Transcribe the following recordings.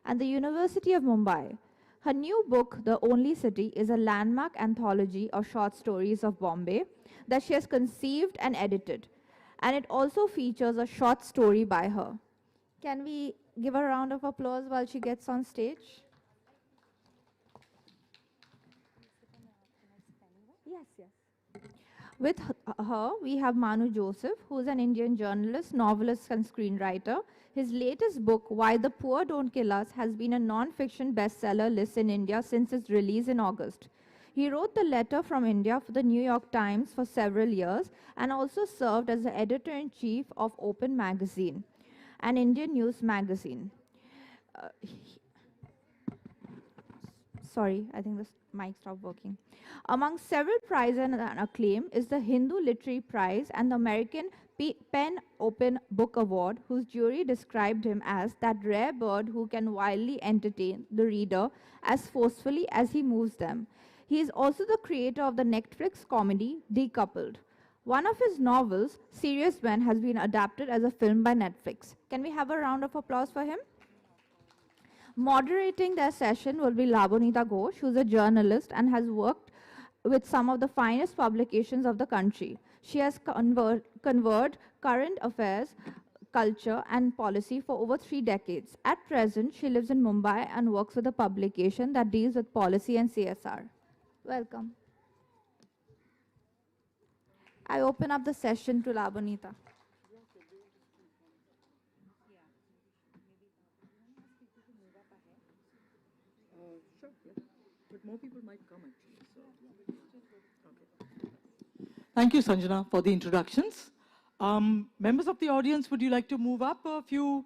and the University of Mumbai. Her new book, The Only City, is a landmark anthology of short stories of Bombay that she has conceived and edited. And it also features a short story by her. Can we give a round of applause while she gets on stage? Yes, yes. With her, we have Manu Joseph, who is an Indian journalist, novelist, and screenwriter. His latest book, Why the Poor Don't Kill Us, has been a non-fiction bestseller list in India since its release in August. He wrote the letter from India for the New York Times for several years and also served as the editor-in-chief of Open Magazine, an Indian news magazine. Sorry, I think this mic stopped working. Among several prizes and acclaim is the Hindu Literary Prize and the American Penn Open Book Award, whose jury described him as that rare bird who can wildly entertain the reader as forcefully as he moves them. He is also the creator of the Netflix comedy Decoupled. One of his novels, Serious Men, has been adapted as a film by Netflix. Can we have a round of applause for him? Moderating their session will be Labonita Ghosh, who's a journalist and has worked with some of the finest publications of the country. She has covered current affairs, culture, and policy for over 3 decades. At present, she lives in Mumbai and works with a publication that deals with policy and CSR. Welcome. I open up the session to Labonita. But more people might come actually. So. Okay. Thank you, Sanjana, for the introductions. Members of the audience, would you like to move up a few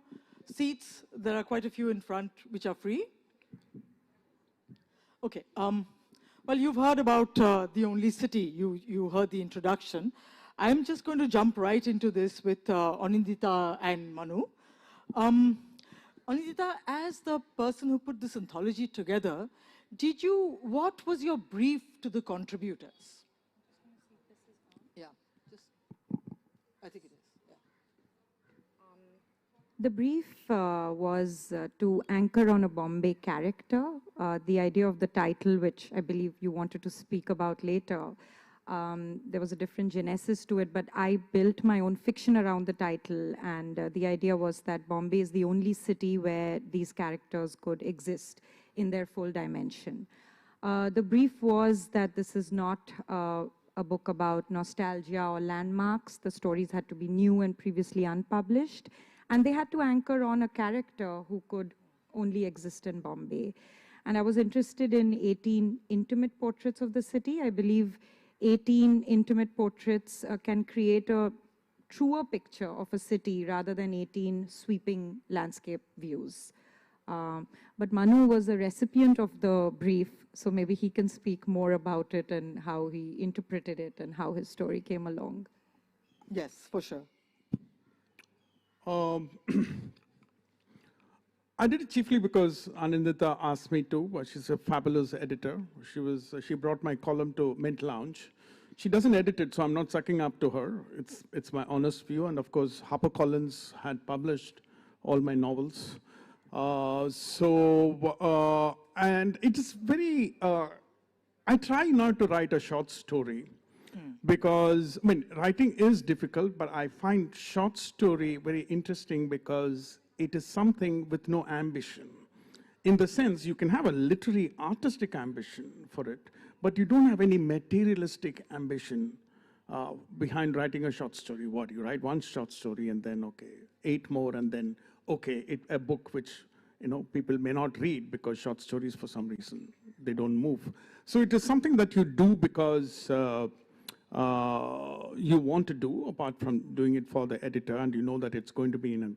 seats? There are quite a few in front which are free. Okay. Well, you've heard about The Only City. You heard the introduction. I'm just going to jump right into this with Anindita and Manu. Anindita, as the person who put this anthology together, what was your brief to the contributors? Yeah, I think it is. Yeah. The brief was to anchor on a Bombay character. The idea of the title, which I believe you wanted to speak about later, there was a different genesis to it, but I built my own fiction around the title, and the idea was that Bombay is the only city where these characters could exist in their full dimension. The brief was that this is not a book about nostalgia or landmarks. The stories had to be new and previously unpublished, and they had to anchor on a character who could only exist in Bombay. And I was interested in 18 intimate portraits of the city. I believe 18 intimate portraits can create a truer picture of a city rather than 18 sweeping landscape views. But Manu was the recipient of the brief, so maybe he can speak more about it and how he interpreted it and how his story came along. Yes, for sure. I did it chiefly because Anindita asked me to. She's a fabulous editor. She brought my column to Mint Lounge. She doesn't edit it, so I'm not sucking up to her. It's my honest view, and of course, HarperCollins had published all my novels. And it is very, I try not to write a short story because, I mean, writing is difficult, but I find short story very interesting because it is something with no ambition. In the sense, you can have a literary artistic ambition for it, but you don't have any materialistic ambition behind writing a short story. What, you write one short story and then, okay, 8 more, and then, okay, a book which, you know, people may not read because short stories, for some reason, they don't move. So it is something that you do because you want to do, apart from doing it for the editor, and you know that it's going to be in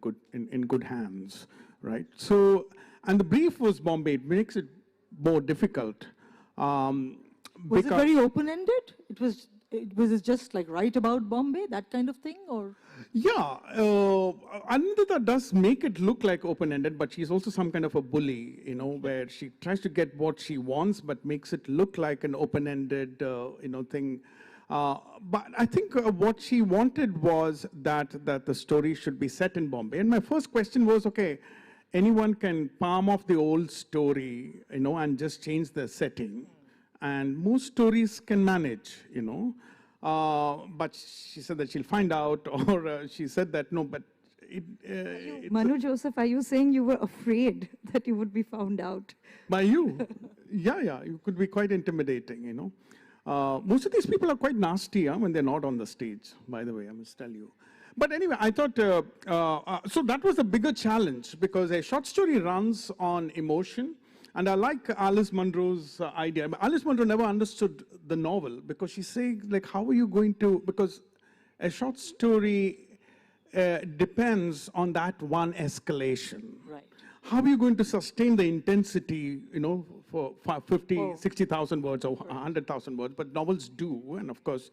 good hands, right? So, and the brief was Bombay. It makes it more difficult. Was it very open-ended? Was it just like write about Bombay, that kind of thing, or? Yeah, Anindita does make it look like open-ended, but she's also some kind of a bully, you know, where she tries to get what she wants, but makes it look like an open-ended, you know, thing. But I think what she wanted was that the story should be set in Bombay. And my first question was, okay, anyone can palm off the old story, and just change the setting. And most stories can manage, but she said that she'll find out, or she said that no, but Manu Joseph, are you saying you were afraid that you would be found out? by you. Yeah, you could be quite intimidating, most of these people are quite nasty when they're not on the stage, by the way, I must tell you. But anyway, I thought, so that was a bigger challenge, because a short story runs on emotion. And I like Alice Munro's idea. Alice Munro never understood the novel, because she said, like, how are you going to, because a short story depends on that one escalation. Right. How are you going to sustain the intensity, for 50, 60,000 words or 100,000 words? But novels do, and of course,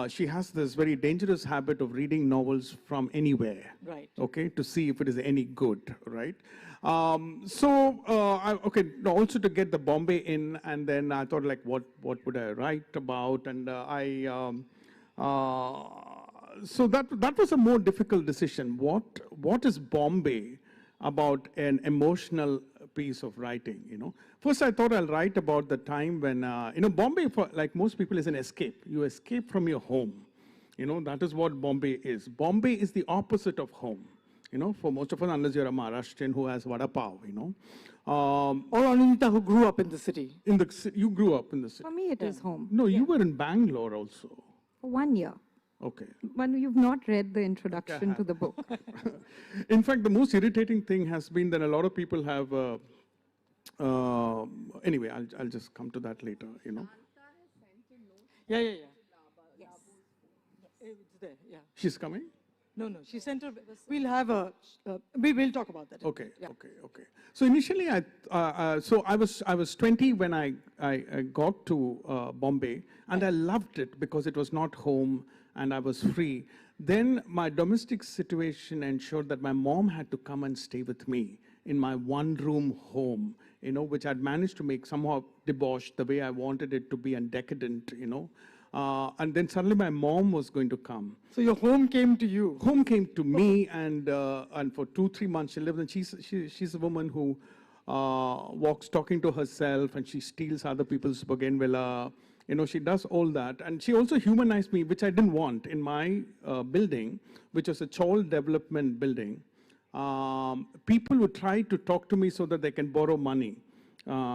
she has this very dangerous habit of reading novels from anywhere, right? Okay, to see if it is any good, right? Also to get the Bombay in, and then I thought, like, what would I write about? And so that was a more difficult decision. What is Bombay about an emotional piece of writing, First, I thought I'll write about the time when, Bombay, for, like most people, is an escape. You escape from your home. That is what Bombay is. Bombay is the opposite of home, for most of us, unless you're a Maharashtrian who has vada pav, Or Anindita, who grew up in the city. You grew up in the city. For me, it is home. No, you were in Bangalore also. For 1 year. Okay. Manu, you've not read the introduction to the book. In fact, the most irritating thing has been that a lot of people have, anyway, I'll just come to that later, Yeah. Yes. It's there, yeah. She's coming? No, she sent her, we'll have we will talk about that. Okay, yeah. Okay. So initially, I was 20 when I got to Bombay, and I loved it because it was not home and I was free. Then my domestic situation ensured that my mom had to come and stay with me in my one-room home, which I'd managed to make somehow debauched the way I wanted it to be and decadent, and then suddenly my mom was going to come. So your home came to you? Home came to me, and for 2-3 months she lived. And she's a woman who walks talking to herself, and she steals other people's bougainvillea. She does all that. And she also humanized me, which I didn't want in my building, which was a child development building. People would try to talk to me so that they can borrow money.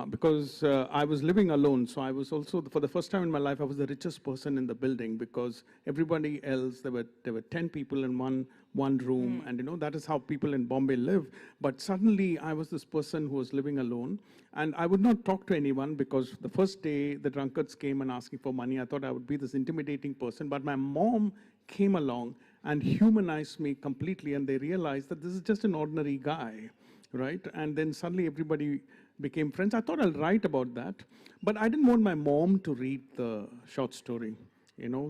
Because I was living alone, so I was also, for the first time in my life, I was the richest person in the building, because everybody else, there were 10 people in one room, and that is how people in Bombay live. But suddenly, I was this person who was living alone, and I would not talk to anyone, because the first day the drunkards came and asking for money, I thought I would be this intimidating person. But my mom came along and humanized me completely, and they realized that this is just an ordinary guy, right? And then suddenly everybody became friends. I thought I'll write about that, but I didn't want my mom to read the short story,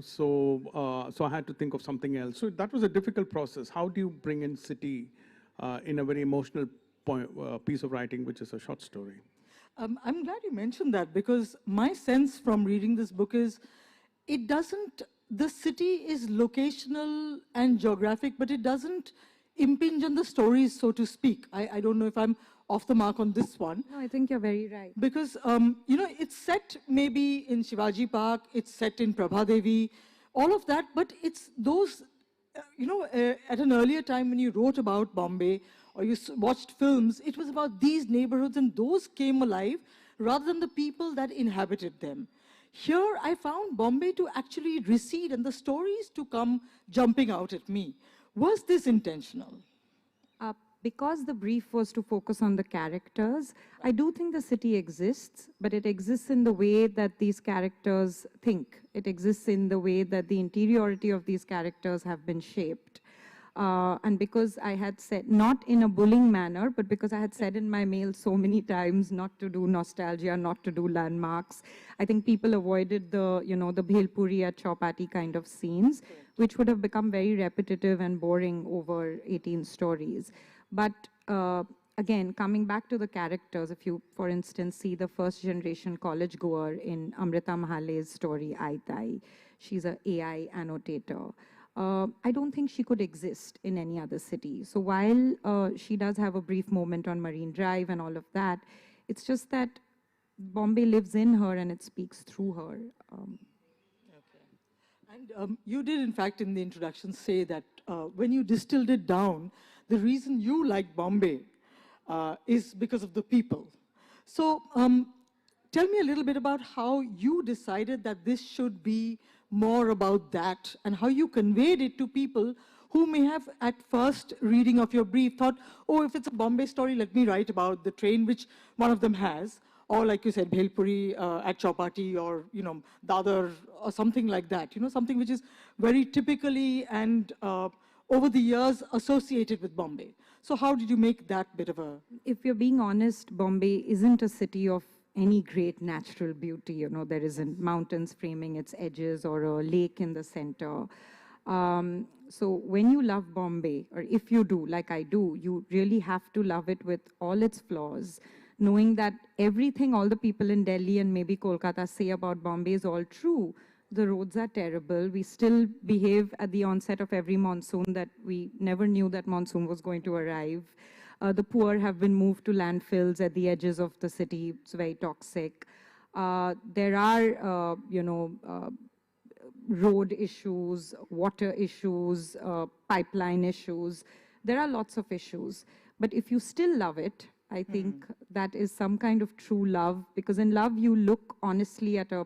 so I had to think of something else. So that was a difficult process. How do you bring in city in a very emotional piece of writing, which is a short story? I'm glad you mentioned that, because my sense from reading this book is the city is locational and geographic, but it doesn't impinge on the stories, so to speak. I don't know if I'm off the mark on this one. No, I think you're very right. Because, it's set maybe in Shivaji Park, it's set in Prabhadevi, all of that, but it's those, at an earlier time when you wrote about Bombay or you watched films, it was about these neighborhoods, and those came alive rather than the people that inhabited them. Here, I found Bombay to actually recede and the stories to come jumping out at me. Was this intentional? Because the brief was to focus on the characters, I do think the city exists, but it exists in the way that these characters think. It exists in the way that the interiority of these characters have been shaped. And because I had said, not in a bullying manner, but because I had said in my mail so many times not to do nostalgia, not to do landmarks, I think people avoided the, the bhelpuri at Chowpatty kind of scenes, which would have become very repetitive and boring over 18 stories. But again, coming back to the characters, if you, for instance, see the first generation college goer in Amrita Mahale's story, Aitai, she's an AI annotator. I don't think she could exist in any other city. So while she does have a brief moment on Marine Drive and all of that, it's just that Bombay lives in her and it speaks through her. And you did, in fact, in the introduction say that when you distilled it down, the reason you like Bombay is because of the people. So tell me a little bit about how you decided that this should be more about that and how you conveyed it to people who may have, at first reading of your brief, thought, oh, if it's a Bombay story, let me write about the train, which one of them has. Or like you said, Bhelpuri at Chowpatty, or Dadar, or something like that. Something which is very typically and over the years associated with Bombay. So how did you make that bit of a... If you're being honest, Bombay isn't a city of any great natural beauty. There isn't mountains framing its edges or a lake in the center. So when you love Bombay, or if you do, like I do, you really have to love it with all its flaws, knowing that everything all the people in Delhi and maybe Kolkata say about Bombay is all true. The roads are terrible. We still behave at the onset of every monsoon that we never knew that monsoon was going to arrive. The poor have been moved to landfills at the edges of the city. It's very toxic. There are, road issues, water issues, pipeline issues. There are lots of issues. But if you still love it, I think that is some kind of true love, because in love you look honestly at a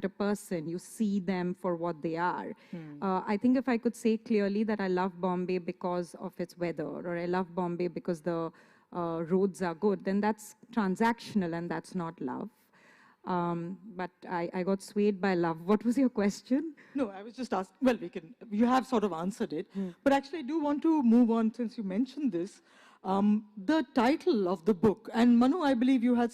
person, you see them for what they are. I think if I could say clearly that I love Bombay because of its weather, or I love Bombay because the roads are good, then that's transactional and that's not love. But I got swayed by love. What was your question? No, I was just asking, well, you have sort of answered it, but actually I do want to move on since you mentioned this. The title of the book, and Manu, I believe you had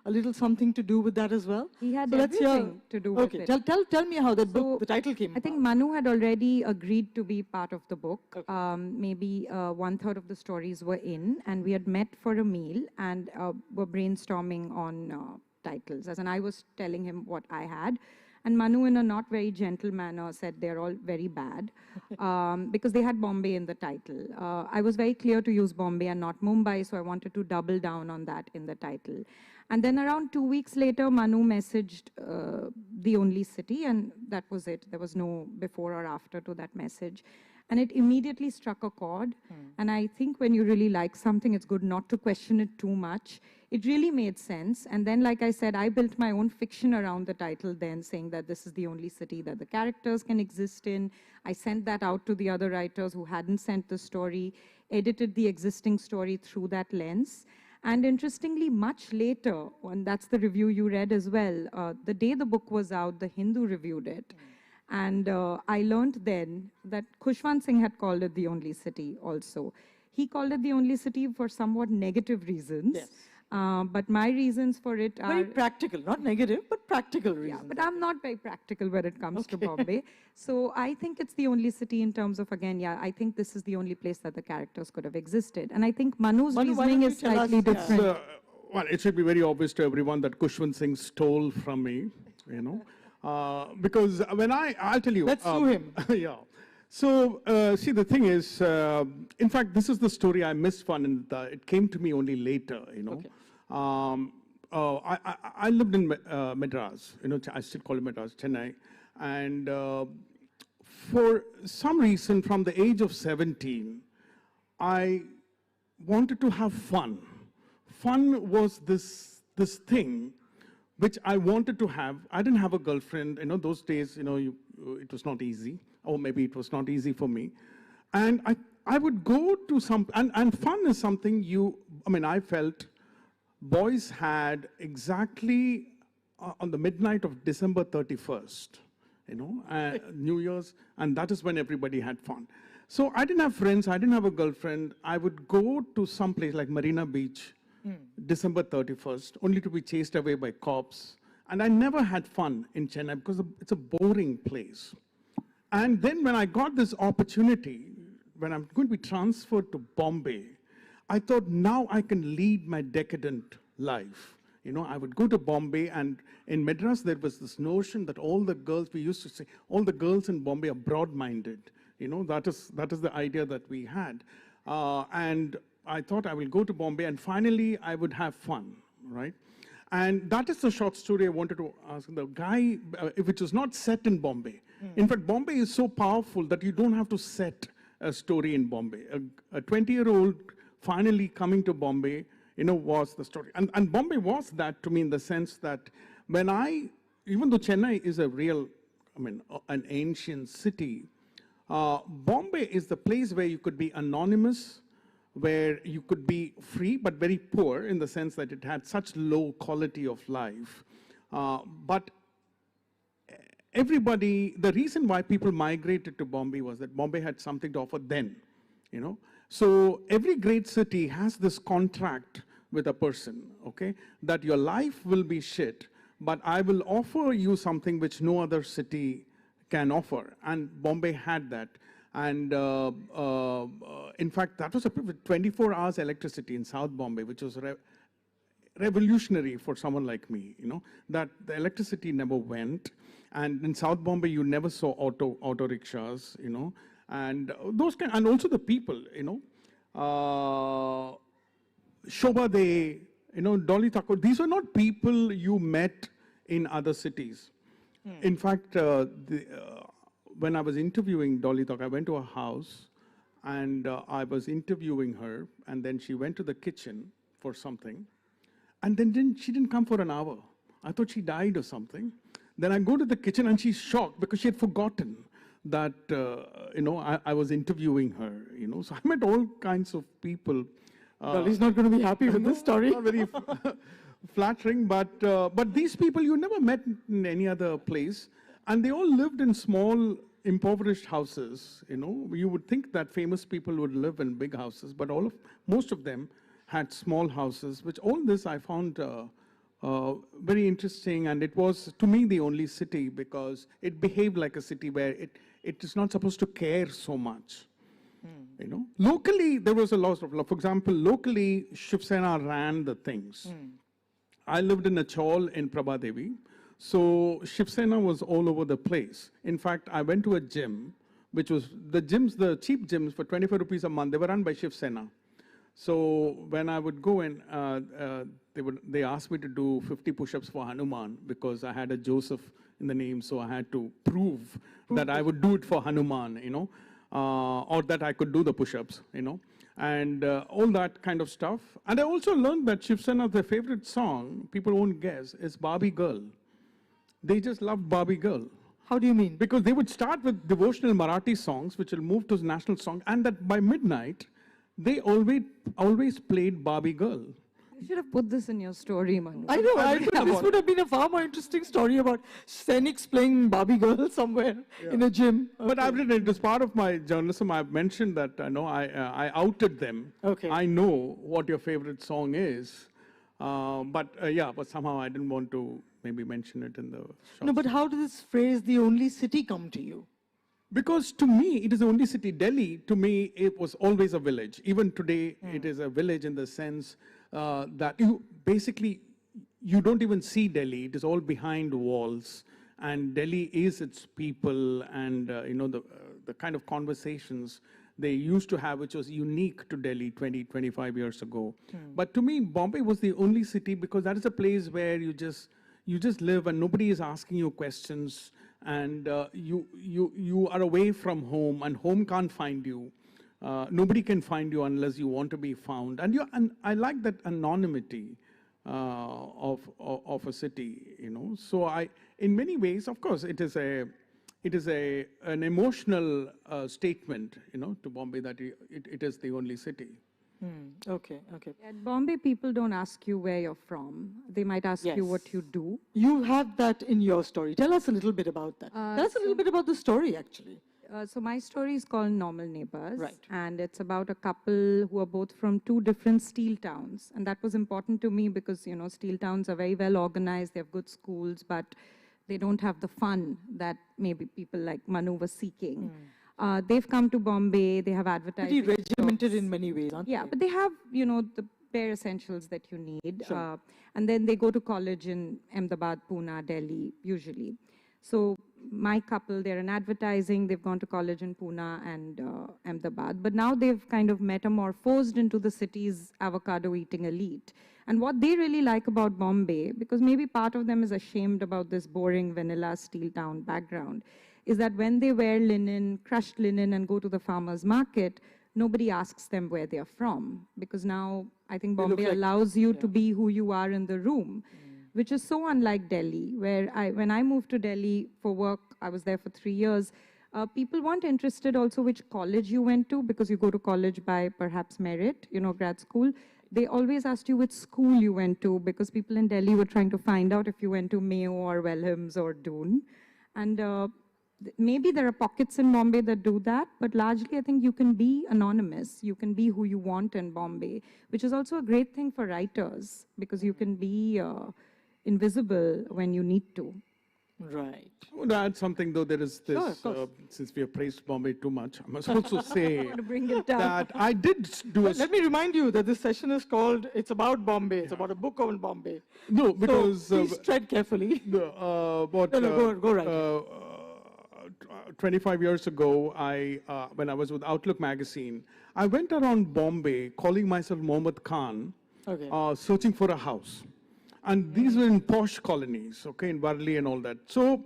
a little something to do with that as well. He had everything to do with it. Okay, tell me how that book, the title came I think about. Manu had already agreed to be part of the book. Okay. Maybe 1/3 of the stories were in, and we had met for a meal and were brainstorming on titles. As in, I was telling him what I had, and Manu, in a not very gentle manner, said they're all very bad because they had Bombay in the title. I was very clear to use Bombay and not Mumbai, so I wanted to double down on that in the title. And then around 2 weeks later, Manu messaged The Only City, and that was it. There was no before or after to that message. And it immediately struck a chord. And I think when you really like something, it's good not to question it too much. It really made sense. And then, like I said, I built my own fiction around the title then, saying that this is the only city that the characters can exist in. I sent that out to the other writers who hadn't sent the story, edited the existing story through that lens. And interestingly, much later, and that's the review you read as well, the day the book was out, The Hindu reviewed it. And I learned then that Khushwant Singh had called it The Only City also. He called it The Only City for somewhat negative reasons. Yes. But my reasons for it are... Very practical, not negative, but practical reasons. Yeah, but I'm not very practical when it comes to Bombay. So I think it's the only city in terms of, again, I think this is the only place that the characters could have existed. And I think Manu's reasoning is slightly different. Well, it should be very obvious to everyone that Khushwant Singh stole from me, because when I'll tell you. Let's sue him. Yeah. So, see, the thing is, in fact, this is the story I missed one, and it came to me only later, Okay. I lived in Madras, I still call it Madras, Chennai. And for some reason, from the age of 17, I wanted to have fun. Fun was this thing which I wanted to have. I didn't have a girlfriend. Those days, it was not easy. Or maybe it was not easy for me. And I would go to some, and fun is something I felt boys had exactly on the midnight of December 31st, New Year's, and that is when everybody had fun. So I didn't have friends, I didn't have a girlfriend. I would go to some place like Marina Beach, December 31st, only to be chased away by cops. And I never had fun in Chennai because it's a boring place. And then when I got this opportunity, when I'm going to be transferred to Bombay, I thought now I can lead my decadent life. You know, I would go to Bombay, and in Madras, there was this notion that all the girls, we used to say, all the girls in Bombay are broad-minded. You know, that is the idea that we had. And I thought I will go to Bombay, and finally, I would have fun, right? And that is the short story I wanted to ask. The guy, which was not set in Bombay. In fact, Bombay is so powerful that you don't have to set a story in Bombay. A 20-year-old finally coming to Bombay, you know, was the story. And Bombay was that to me in the sense that when even though Chennai is a real, I mean, an ancient city, Bombay is the place where you could be anonymous, where you could be free but very poor in the sense that it had such low quality of life. But everybody, the reason why people migrated to Bombay was that Bombay had something to offer then, you know. So every great city has this contract with a person, okay, that your life will be shit, but I will offer you something which no other city can offer. And Bombay had that. And in fact, that was 24 hours electricity in South Bombay, which was revolutionary for someone like me, you know, that the electricity never went. And in South Bombay, you never saw auto rickshaws, you know, and those kind, and also the people, you know, Shobha De, you know, Dolly Thakur, these were not people you met in other cities. In fact, when I was interviewing Dolly Thakur, I went to her house and I was interviewing her, and then she went to the kitchen for something, and then she didn't come for an hour. I thought she died or something. Then I go to the kitchen and she's shocked because she had forgotten that, you know, I was interviewing her, you know. So I met all kinds of people. Dolly's not going to be happy with this story. Not very flattering, but these people you never met in any other place. And they all lived in small, impoverished houses, you know. You would think that famous people would live in big houses, but most of them had small houses, which all this I found very interesting, and it was, to me, the only city because it behaved like a city where it is not supposed to care so much. You know, locally there was a lot of love. For example, locally Shiv Sena ran the things. I lived in a chawl in Prabhadevi, so Shiv Sena was all over the place. In fact, I went to a gym, which was the cheap gyms for 25 rupees a month. They were run by Shiv Sena. So when I would go in, they asked me to do 50 push-ups for Hanuman because I had a Joseph in the name, so I had to prove that I would do it for Hanuman, you know, or that I could do the push-ups, you know, and all that kind of stuff. And I also learned that Shiv Sena's their favorite song, people won't guess, is Barbie Girl. They just love Barbie Girl. How do you mean? Because they would start with devotional Marathi songs, which will move to national song, and that by midnight, they always played Barbie Girl. You should have put this in your story, Manu. I know, this would have been a far more interesting story about scenics playing Barbie Girl somewhere in a gym. But I've written it as part of my journalism. I've mentioned that I outed them. Okay. I know what your favorite song is, but somehow I didn't want to maybe mention it in the short. No, but how did this phrase, the only city, come to you? Because to me, it is the only city. Delhi, to me, it was always a village. Even today, it is a village in the sense that you don't even see Delhi. It is all behind walls. And Delhi is its people and, you know, the kind of conversations they used to have, which was unique to Delhi 20, 25 years ago. But to me, Bombay was the only city because that is a place where you just live and nobody is asking you questions. And you are away from home, and home can't find you. Nobody can find you unless you want to be found. And I like that anonymity of a city, you know. So in many ways, of course, it is an emotional statement, you know, to Bombay that it is the only city. Okay. At Bombay, people don't ask you where you're from. They might ask you what you do. You have that in your story. Tell us a little bit about that. Tell us a little bit about the story, actually. So my story is called Normal Neighbors. Right. And it's about a couple who are both from two different steel towns. And that was important to me because, you know, steel towns are very well organized. They have good schools, but they don't have the fun that maybe people like Manu was seeking. They've come to Bombay, they have advertising. Pretty regimented in many ways, aren't they? Yeah, but they have, you know, bare essentials that you need. Sure. And then they go to college in Ahmedabad, Pune, Delhi, usually. So my couple, they're in advertising, they've gone to college in Pune and Ahmedabad, but now they've kind of metamorphosed into the city's avocado-eating elite. And what they really like about Bombay, because maybe part of them is ashamed about this boring vanilla steel town background, is that when they wear linen, crushed linen, and go to the farmer's market, nobody asks them where they're from. Because now I think Bombay allows you to be who you are in the room, which is so unlike Delhi, where when I moved to Delhi for work, I was there for 3 years, people weren't interested also which college you went to, because you go to college by perhaps merit, grad school. They always asked you which school you went to, because people in Delhi were trying to find out if you went to Mayo or Wellhams or Doon. And maybe there are pockets in Bombay that do that, but largely I think you can be anonymous. You can be who you want in Bombay, which is also a great thing for writers, because you can be invisible when you need to. Right. I want to add something, though. There is this, Sure, since we have praised Bombay too much, I must also say To bring it down. that I did do a... Let me remind you that this session is called It's About Bombay. It's about a book on Bombay. No, because... So please tread carefully. Go right. 25 years ago, when I was with Outlook magazine, I went around Bombay calling myself Mohammed Khan, searching for a house. And these were in posh colonies, in Worli and all that. So,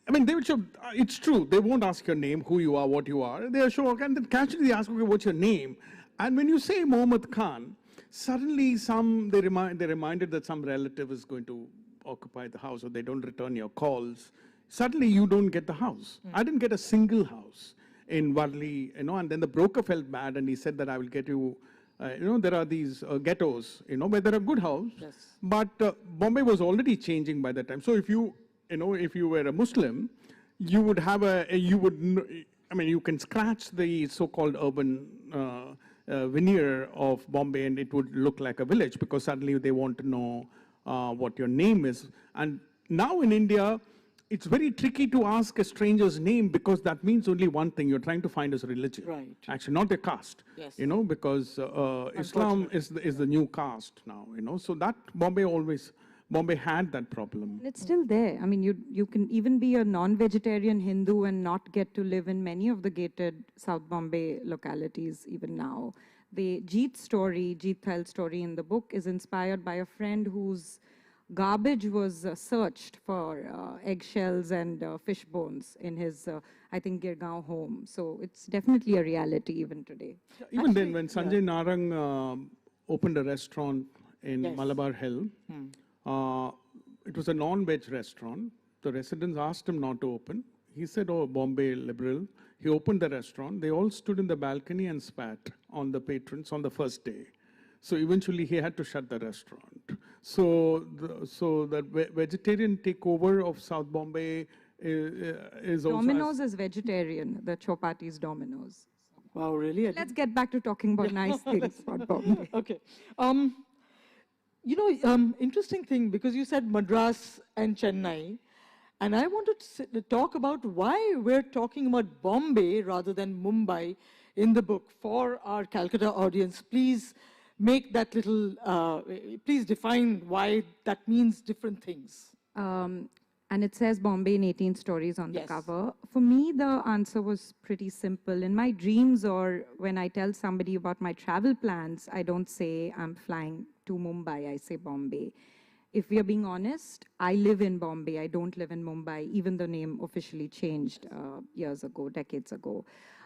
I mean, they would show, it's true, they won't ask your name, who you are, what you are. They are sure, and then casually they ask, okay, what's your name? And when you say Mohammed Khan, suddenly they're reminded that some relative is going to occupy the house, or they don't return your calls. Suddenly you don't get the house. I didn't get a single house in Worli, and then the broker felt bad and he said that I will get you, there are these ghettos, where there are good houses. Yes. But Bombay was already changing by that time. So if you were a Muslim, you would have you can scratch the so-called urban veneer of Bombay and it would look like a village, because suddenly they want to know what your name is. And now in India, it's very tricky to ask a stranger's name, because that means only one thing. You're trying to find his religion. Right. Actually, not a caste. Yes. Because Islam is the new caste now. So that Bombay had that problem. And it's still there. I mean, you can even be a non-vegetarian Hindu and not get to live in many of the gated South Bombay localities even now. The Jeet Thal story in the book is inspired by a friend whose garbage was searched for eggshells and fish bones in his, I think, Girgaon home. So it's definitely a reality even today. Even then, when Sanjay Narang opened a restaurant in Malabar Hill, it was a non-veg restaurant. The residents asked him not to open. He said, oh, Bombay liberal. He opened the restaurant. They all stood in the balcony and spat on the patrons on the first day. So eventually he had to shut the restaurant. So the vegetarian takeover of South Bombay is also... Domino's is vegetarian, the Chopati's Domino's. Wow, really? Let's get back to talking about nice things about Bombay. Okay. Interesting thing, because you said Madras and Chennai, and I wanted to talk about why we're talking about Bombay rather than Mumbai in the book. For our Calcutta audience, please make that little, please define why that means different things. And it says Bombay in 18 stories on the cover. For me, the answer was pretty simple. In my dreams, or when I tell somebody about my travel plans, I don't say I'm flying to Mumbai, I say Bombay. If we are being honest, I live in Bombay. I don't live in Mumbai, even the name officially changed years ago, decades ago.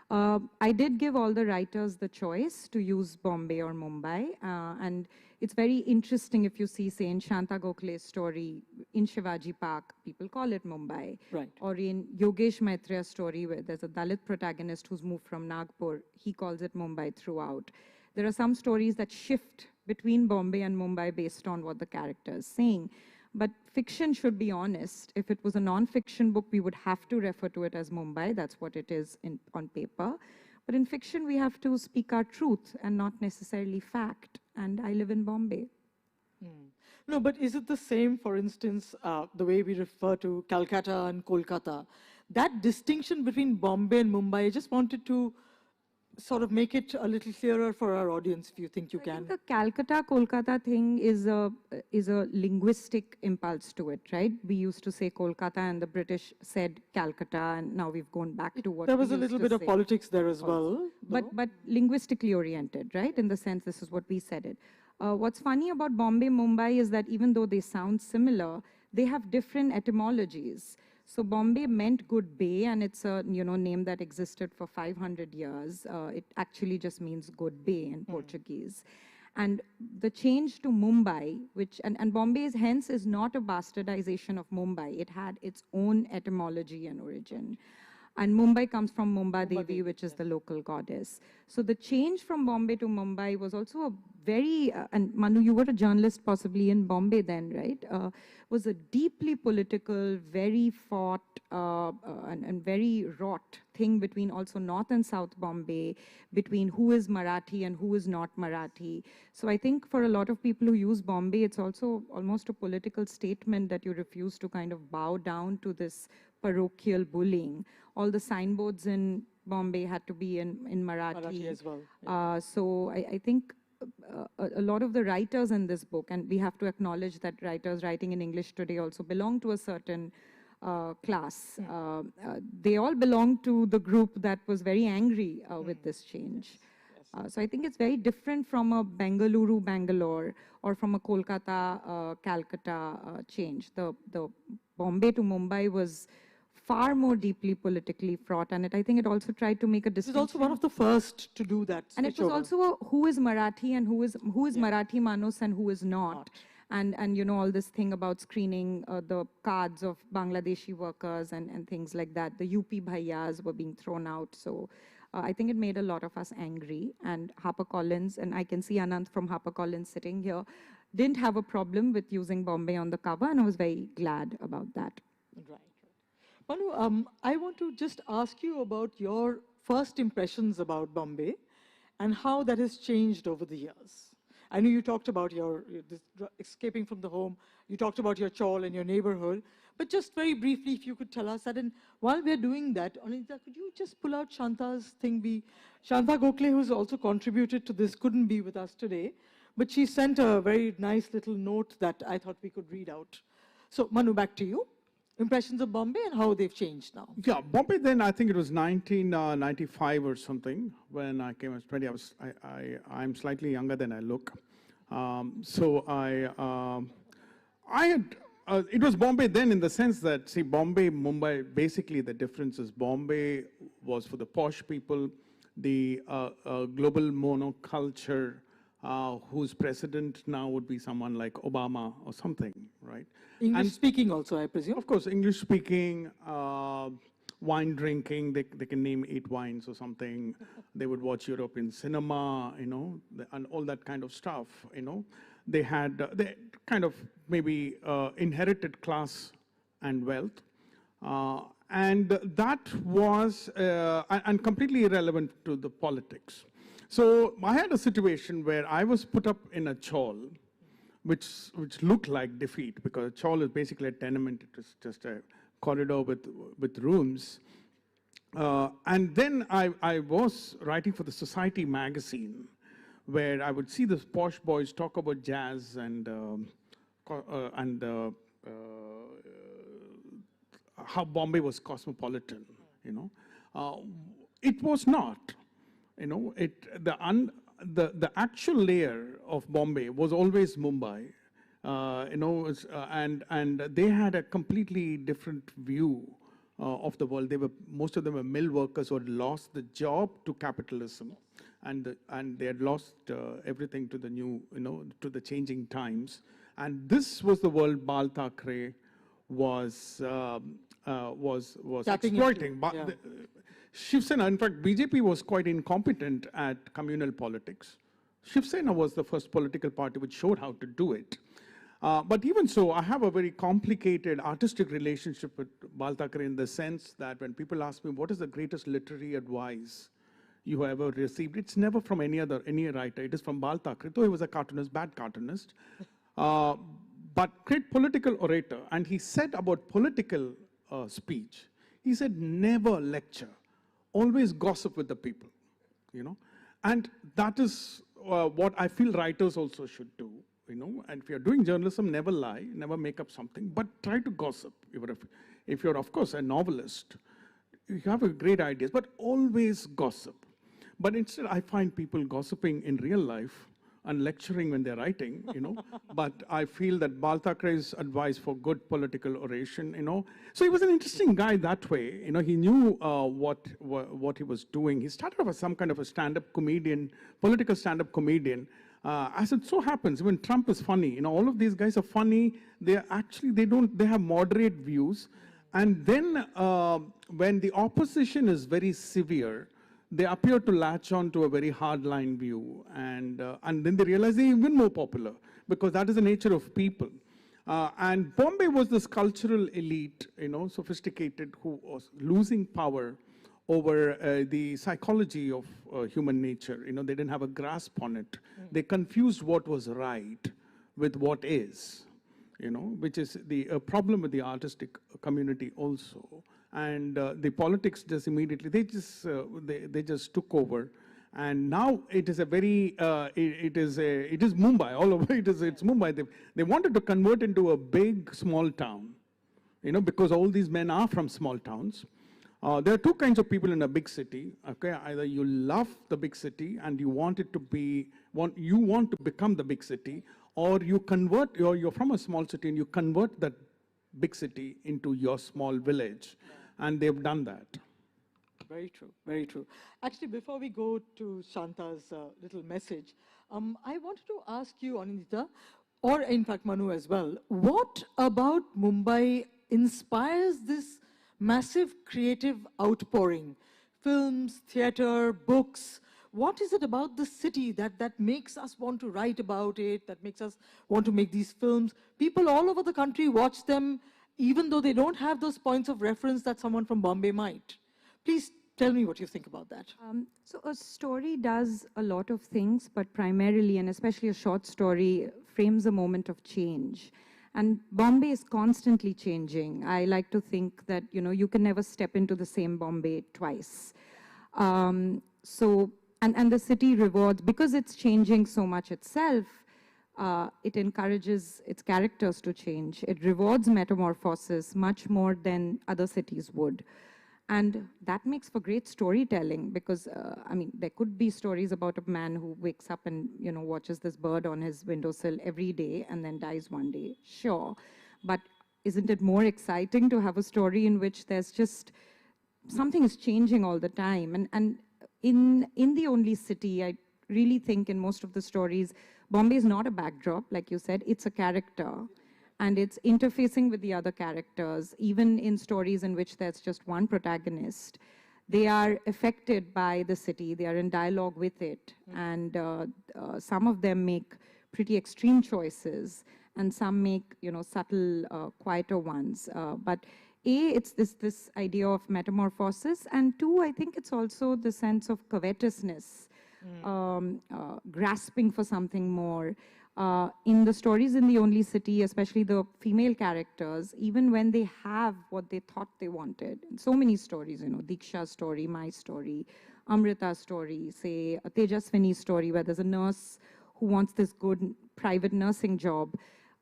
I did give all the writers the choice to use Bombay or Mumbai. And it's very interesting if you see, say, in Shanta Gokhale's story, in Shivaji Park, people call it Mumbai. Right. Or in Yogesh Maitreya's story, where there's a Dalit protagonist who's moved from Nagpur, he calls it Mumbai throughout. There are some stories that shift between Bombay and Mumbai based on what the character is saying. But fiction should be honest. If it was a non-fiction book, we would have to refer to it as Mumbai. That's what it is on paper. But in fiction, we have to speak our truth and not necessarily fact. And I live in Bombay. No, but is it the same, for instance, the way we refer to Calcutta and Kolkata? That distinction between Bombay and Mumbai, I just wanted to sort of make it a little clearer for our audience, if you think you I can. think the Calcutta-Kolkata thing is a linguistic impulse to it, right? We used to say Kolkata and the British said Calcutta, and now we've gone back to what There we was a used little to bit of say. politics there as well. But linguistically oriented, right? In the sense this is what we said it. What's funny about Bombay, Mumbai is that even though they sound similar, they have different etymologies. So Bombay meant good bay, and it's a name that existed for 500 years. It actually just means good bay in Portuguese. And the change to Mumbai, and Bombay hence is not a bastardization of Mumbai. It had its own etymology and origin. And Mumbai comes from Mumba Devi, which is the local goddess. So the change from Bombay to Mumbai was also a very, and Manu, you were a journalist possibly in Bombay then, right? Was a deeply political, very fought and very wrought thing between also North and South Bombay, between who is Marathi and who is not Marathi. So I think for a lot of people who use Bombay, it's also almost a political statement that you refuse to kind of bow down to this parochial bullying. All the signboards in Bombay had to be in Marathi. Marathi as well. Yeah. So I think a lot of the writers in this book, and we have to acknowledge that writers writing in English today also belong to a certain class. They all belong to the group that was very angry with this change. So I think it's very different from a Bengaluru, Bangalore, or from a Kolkata, Calcutta change. The Bombay to Mumbai was far more deeply politically fraught, and I think it also tried to make a distinction. It was also one of the first to do that. And it was also a, who is Marathi and who is Marathi Manus and who is not. And all this thing about screening the cards of Bangladeshi workers and things like that. The UP Bhaiyas were being thrown out. So I think it made a lot of us angry. And HarperCollins, and I can see Anand from HarperCollins sitting here, didn't have a problem with using Bombay on the cover, and I was very glad about that. Right. Manu, I want to just ask you about your first impressions about Bombay and how that has changed over the years. I know you talked about this escaping from the home, you talked about your chawl and your neighborhood, but just very briefly, if you could tell us that, and while we're doing that, Anindita, could you just pull out Shanta's thing? Shanta Gokhale, who's also contributed to this, couldn't be with us today, but she sent a very nice little note that I thought we could read out. So, Manu, back to you. Impressions of Bombay and how they've changed now. Yeah, Bombay then, I think it was 1995 or something when I came. I was 20. I'm slightly younger than I look. It was Bombay then in the sense that, see, Bombay, Mumbai, basically the difference is Bombay was for the posh people, the global monoculture, whose president now would be someone like Obama or something, right? English speaking also, I presume? Of course, English speaking, wine drinking, they can name 8 wines or something. They would watch European cinema, and all that kind of stuff, They had, they kind of maybe inherited class and wealth. And that was, and completely irrelevant to the politics. So I had a situation where I was put up in a chawl, which looked like defeat, because a chawl is basically a tenement. It was just a corridor with rooms. And then I was writing for the Society magazine, where I would see the posh boys talk about jazz and how Bombay was cosmopolitan. It was not. The actual layer of Bombay was always Mumbai, and they had a completely different view of the world. Most of them were mill workers who had lost the job to capitalism, and they had lost everything to the new, to the changing times. And this was the world Bal Thackeray was exploiting. Shiv Sena, in fact, BJP was quite incompetent at communal politics. Shiv Sena was the first political party which showed how to do it. But even so, I have a very complicated artistic relationship with Bal Thackeray in the sense that when people ask me, what is the greatest literary advice you have ever received? It's never from any writer. It is from Bal Thackeray, though he was a cartoonist, bad cartoonist, but great political orator. And he said about political speech, he said, never lecture. Always gossip with the people. you know. And that is what I feel writers also should do, you know. And if you're doing journalism, never lie, never make up something, but try to gossip. If you're, of course, a novelist, you have a great ideas, but always gossip. But instead, I find people gossiping in real life and lecturing when they're writing, you know. But I feel that Bal Thakere's advice for good political oration, you know. So he was an interesting guy that way, you know. He knew what he was doing. He started off as some kind of a stand-up comedian, political stand-up comedian. As it so happens, even Trump is funny. You know, all of these guys are funny. They have moderate views. And then when the opposition is very severe, they appear to latch on to a very hardline view, and then they realize they're even more popular, because that is the nature of people. And Bombay was this cultural elite, you know, sophisticated, who was losing power over the psychology of human nature. You know, they didn't have a grasp on it. They confused what was right with what is, you know, which is the problem with the artistic community also. And the politics just immediately, they just took over. And now it is a very, it is Mumbai, all over, it's Mumbai. They wanted to convert into a big, small town, you know, because all these men are from small towns. There are two kinds of people in a big city, okay? Either you love the big city and you want it to be, you want to become the big city, or you convert, you're from a small city and you convert that big city into your small village. And they've done that. Very true, very true. Actually, before we go to Shanta's little message, I wanted to ask you, Anindita, or in fact Manu as well, what about Mumbai inspires this massive creative outpouring? Films, theater, books. What is it about the city that makes us want to write about it, that makes us want to make these films? People all over the country watch them, even though they don't have those points of reference that someone from Bombay might. Please tell me what you think about that. So a story does a lot of things, but primarily, and especially a short story, frames a moment of change. And Bombay is constantly changing. I like to think that, you know, you can never step into the same Bombay twice. And the city rewards, because it's changing so much itself, it encourages its characters to change. It rewards metamorphosis much more than other cities would. And that makes for great storytelling, because, I mean, there could be stories about a man who wakes up and, you know, watches this bird on his windowsill every day and then dies one day. Sure. But isn't it more exciting to have a story in which there's just something is changing all the time? And in The Only City, I really think in most of the stories, Bombay is not a backdrop, like you said, it's a character. And it's interfacing with the other characters, even in stories in which there's just one protagonist. They are affected by the city, they are in dialogue with it. And some of them make pretty extreme choices, and some make, you know, subtle, quieter ones. But it's this idea of metamorphosis, and two, I think it's also the sense of covetousness. Grasping for something more. In the stories in The Only City, especially the female characters, even when they have what they thought they wanted, in so many stories, you know, Diksha's story, my story, Amrita's story, say a Tejaswini's story, where there's a nurse who wants this good private nursing job,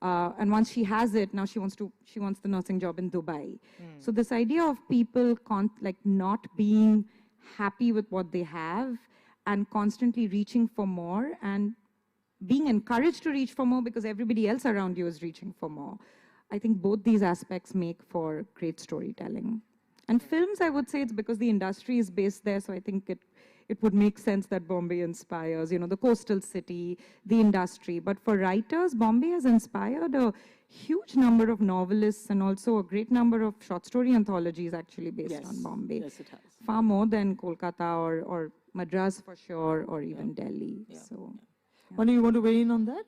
and once she has it, now she wants the nursing job in Dubai. So this idea of people not being happy with what they have, and constantly reaching for more, and being encouraged to reach for more because everybody else around you is reaching for more. I think both these aspects make for great storytelling. And films, I would say it's because the industry is based there, so I think it would make sense that Bombay inspires, you know, the coastal city, the industry. But for writers, Bombay has inspired a huge number of novelists, and also a great number of short story anthologies actually based on Bombay. Yes, it has. Far more than Kolkata or Madras for sure, or even Delhi. Yeah. So, Manu, you want to weigh in on that?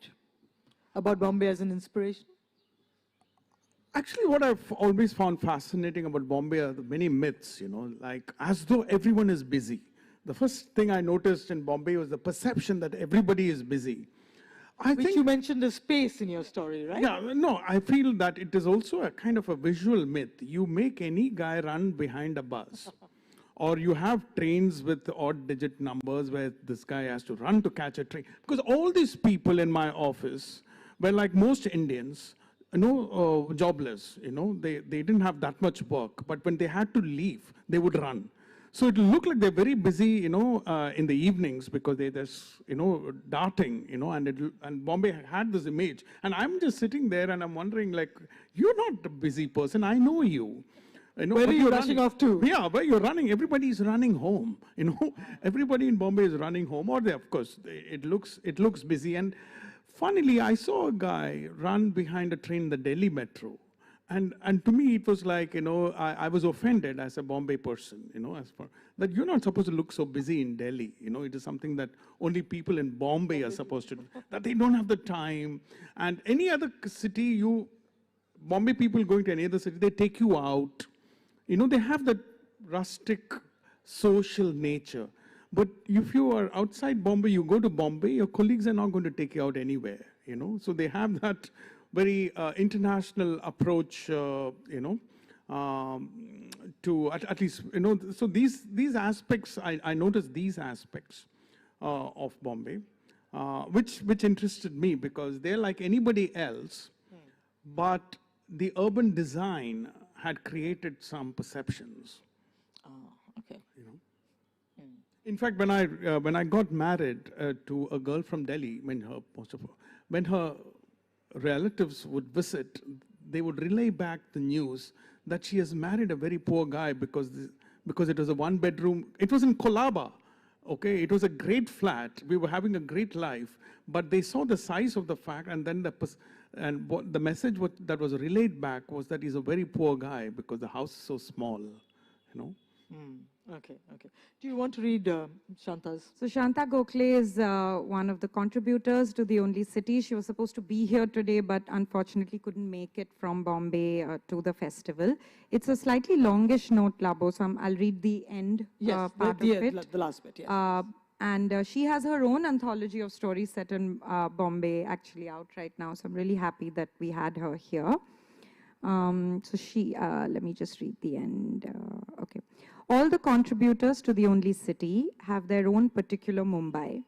About Bombay as an inspiration? Actually, what I've always found fascinating about Bombay are the many myths, you know, like as though everyone is busy. The first thing I noticed in Bombay was the perception that everybody is busy. Which you mentioned a space in your story, right? Yeah, no, I feel that it is also a kind of a visual myth. You make any guy run behind a bus Or you have trains with odd digit numbers where this guy has to run to catch a train. Because all these people in my office were like most Indians, jobless, they didn't have that much work. But when they had to leave, they would run. So it looked like they're very busy, in the evenings because they're just, darting, and Bombay had this image. And I'm just sitting there and I'm wondering, like, you're not a busy person. I know you. Where are you rushing off to? Yeah, where you're running. Everybody's running home. Everybody in Bombay is running home. Or they, of course, it looks busy. And funnily, I saw a guy run behind a train in the Delhi metro. And to me, it was like, I was offended as a Bombay person, as for that you're not supposed to look so busy in Delhi. It is something that only people in Bombay are supposed to do, that they don't have the time. And any other city, Bombay people going to any other city, they take you out. They have that rustic social nature. But if you are outside Bombay, you go to Bombay, your colleagues are not going to take you out anywhere, So they have that very international approach, to at least, so these aspects, I noticed these aspects of Bombay, which interested me because they're like anybody else, but the urban design had created some perceptions. Okay. In fact, when I got married to a girl from Delhi, when her relatives would visit, they would relay back the news that she has married a very poor guy because it was a one-bedroom. It was in Kolaba, okay? It was a great flat. We were having a great life, but they saw the size of the fact, and then the message that was relayed back was that he's a very poor guy because the house is so small, Okay. Do you want to read Shanta's? So Shanta Gokhale is one of the contributors to The Only City. She was supposed to be here today, but unfortunately couldn't make it from Bombay to the festival. It's a slightly longish note, Labo, so I'll read the end Yes, part of it. the last bit, yes. And she has her own anthology of stories set in Bombay actually out right now. So I'm really happy that we had her here. So she, let me just read the end. Okay. All the contributors to The Only City have their own particular Mumbai.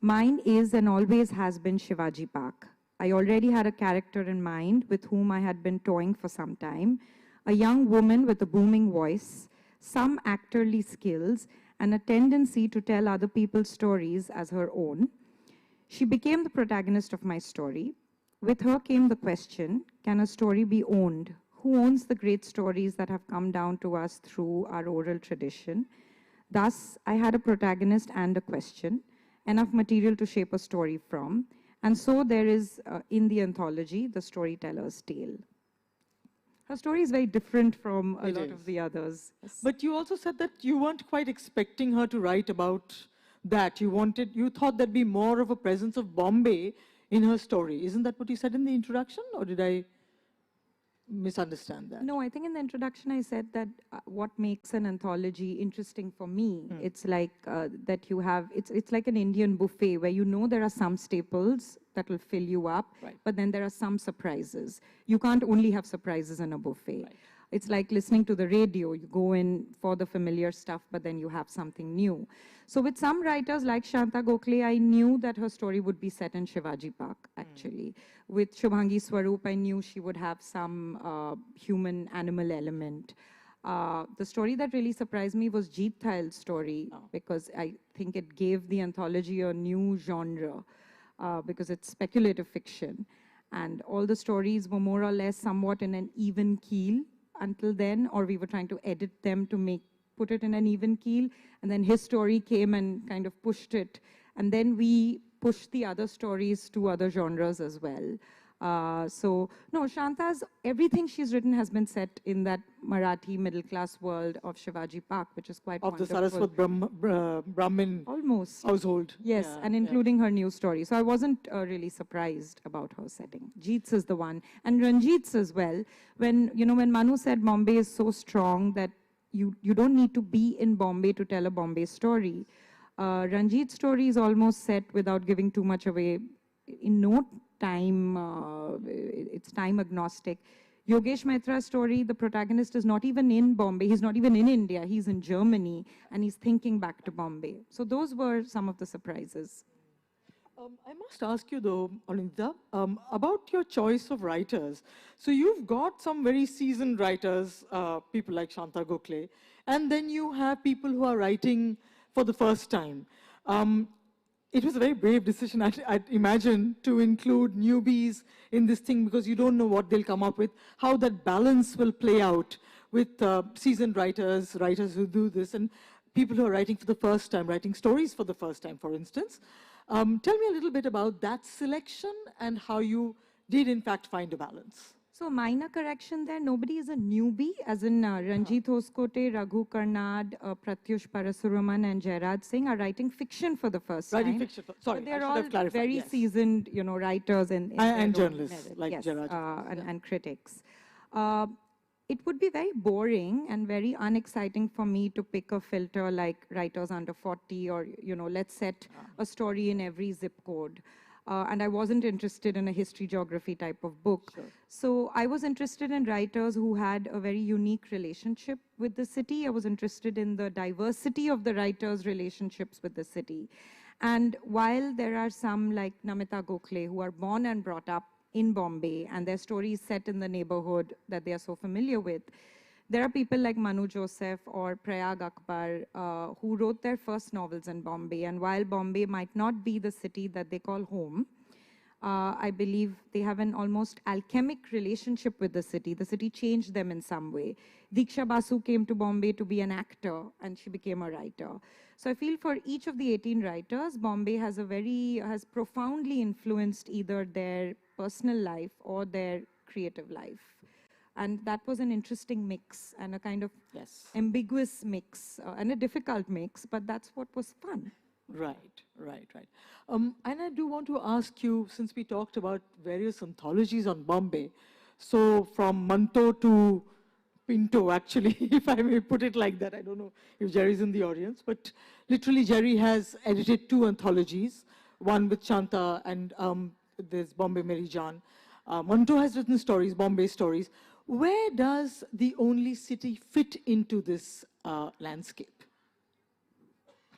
Mine is and always has been Shivaji Park. I already had a character in mind with whom I had been toying for some time, a young woman with a booming voice, some actorly skills, and a tendency to tell other people's stories as her own. She became the protagonist of my story. With her came the question, can a story be owned? Who owns the great stories that have come down to us through our oral tradition? Thus, I had a protagonist and a question, enough material to shape a story from. And so there is, in the anthology, the storyteller's tale. Her story is very different from a lot of the others. Yes. But you also said that you weren't quite expecting her to write about that. You thought there'd be more of a presence of Bombay in her story. Isn't that what you said in the introduction, or did I misunderstand that? No, I think in the introduction I said that what makes an anthology interesting for me, it's like that you have, it's like an Indian buffet where there are some staples that will fill you up, Right. but then there are some surprises. You can't only have surprises in a buffet. Right. It's like listening to the radio. You go in for the familiar stuff, but then you have something new. So with some writers like Shanta Gokhale, I knew that her story would be set in Shivaji Park, actually. With Shubhangi Swaroop, I knew she would have some human-animal element. The story that really surprised me was Jeet Thail's story, because I think it gave the anthology a new genre, because it's speculative fiction. And all the stories were more or less somewhat in an even keel until then, or we were trying to edit them to put it in an even keel. And then his story came and kind of pushed it. And then we pushed the other stories to other genres as well. So, no, Shanta's, everything she's written has been set in that Marathi middle-class world of Shivaji Park, which is quite Of the wonderful. Saraswat Brahmin Almost. household. Yes, Yeah, and including her new story. So I wasn't really surprised about her setting. Jeet's is the one. And Ranjit's as well. When Manu said Bombay is so strong that you don't need to be in Bombay to tell a Bombay story. Ranjit's story is almost set without giving too much away. In no time, it's time agnostic. Yogesh Maitra's story, the protagonist is not even in Bombay. He's not even in India. He's in Germany, and he's thinking back to Bombay. So those were some of the surprises. I must ask you though, Anindita, about your choice of writers. So you've got some very seasoned writers, people like Shanta Gokhale, and then you have people who are writing for the first time. It was a very brave decision, I'd imagine, to include newbies in this thing because you don't know what they'll come up with, how that balance will play out with seasoned writers, writers who do this, and people who are writing for the first time, writing stories for the first time, for instance. Tell me a little bit about that selection and how you did, in fact, find a balance. So minor correction there, nobody is a newbie, as in Ranjit Hoskote, Raghu Karnad, Pratyush Parasuraman and Jairaj Singh are writing fiction for the first time. Writing fiction, sorry, but they're I all should have clarified, very yes. seasoned, writers and journalists like yes, Jairaj. and critics. It would be very boring and very unexciting for me to pick a filter like writers under 40 or, let's set a story in every zip code. And I wasn't interested in a history geography type of book. Sure. So I was interested in writers who had a very unique relationship with the city. I was interested in the diversity of the writers' relationships with the city. And while there are some like Namita Gokhale who are born and brought up in Bombay and their story is set in the neighborhood that they are so familiar with, there are people like Manu Joseph or Prayag Akbar who wrote their first novels in Bombay. And while Bombay might not be the city that they call home, I believe they have an almost alchemic relationship with the city. The city changed them in some way. Diksha Basu came to Bombay to be an actor and she became a writer. So I feel for each of the 18 writers, Bombay has profoundly influenced either their personal life or their creative life. And that was an interesting mix and a kind of ambiguous mix and a difficult mix, but that's what was fun. Right. And I do want to ask you, since we talked about various anthologies on Bombay, so from Manto to Pinto, actually, if I may put it like that. I don't know if Jerry's in the audience, but literally Jerry has edited 2 anthologies, one with Shanta and there's Bombay Meri Jaan. Manto has written stories, Bombay stories. Where does the only city fit into this landscape?